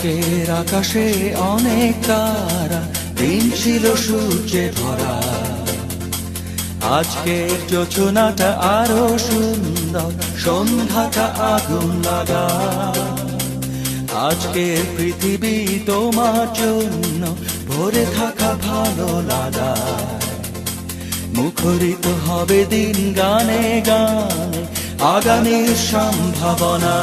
আজকের আকাশে অনেক তারা, দিন ছিল সূর্যে ভরা। আজকের যোচনাটা আরো সুন্দর, সন্ধ্যাটা আগুন লাগা। আজকের পৃথিবী তোমার জন্য ভরে থাকা ভালো লাগা। মুখরিত হবে দিন গানে গানে, আগামীর সম্ভাবনা।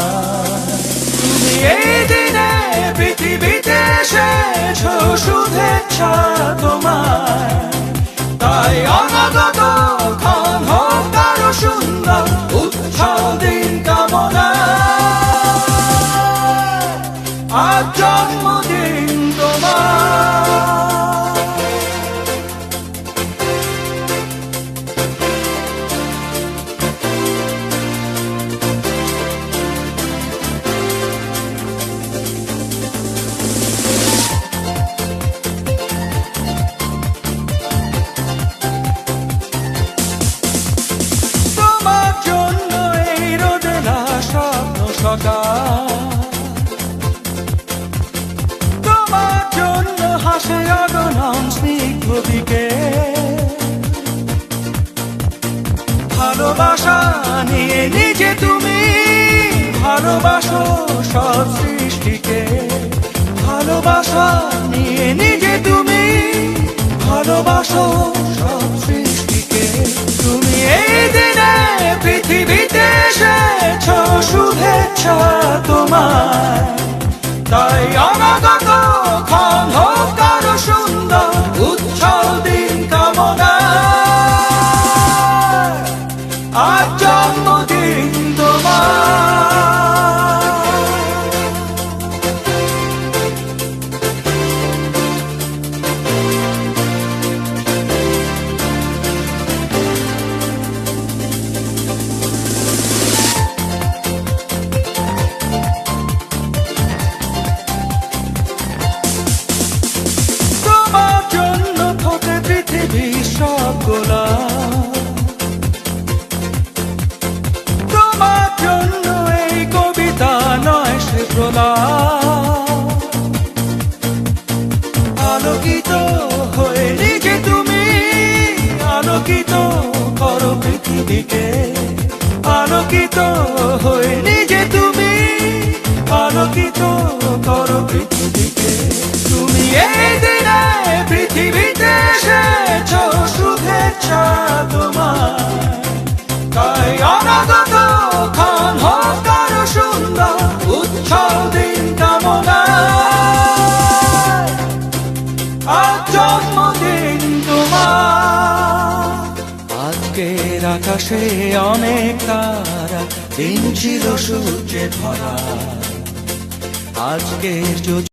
তুমি এই দিনে পৃথিবীতে এসেছো, শুভেচ্ছা তোমার। তাই অনাগত ক্ষণ হোক আরো সুন্দর, উৎসব দিন কামনা। আজ জন্মদিন তোমার। তোমার জন্য হাসে অগণন স্নিগ্ধ দিকে। ভালোবাসা নিয়ে নিজে তুমি ভালোবাসো সব সৃষ্টিকে। ভালোবাসা নিয়ে নিজে তুমি ভালোবাসো সব সৃষ্টিকে। তুমি এই দিনে পৃথিবীতে এসেছো, শুভেচ্ছা তোমার। তাই অনাগত ক্ষণ হোক আরো সুন্দর, উৎসব দিন কামনা। আজ জন্মদিন তোমার। তোমার জন্য এই কবিতা নয় সে প্রলাপ। আলোকিত হয়ে নিজে তুমি আলোকিত করো পৃথিবীকে। আলোকিত হয়ে নিজে তুমি আলোকিত করো পৃথিবীকে। তুমি এই দিনে পৃথিবীতে এসেছো, শুভেচ্ছা তোমার। তাই অনাগত ক্ষণ হোক আরো সুন্দর, উৎসব দিন কামনা। আজ জন্মদিন তোমার। আজকের আকাশে অনেক তারা, দিন ছিল সূর্যে ভরা। আজকের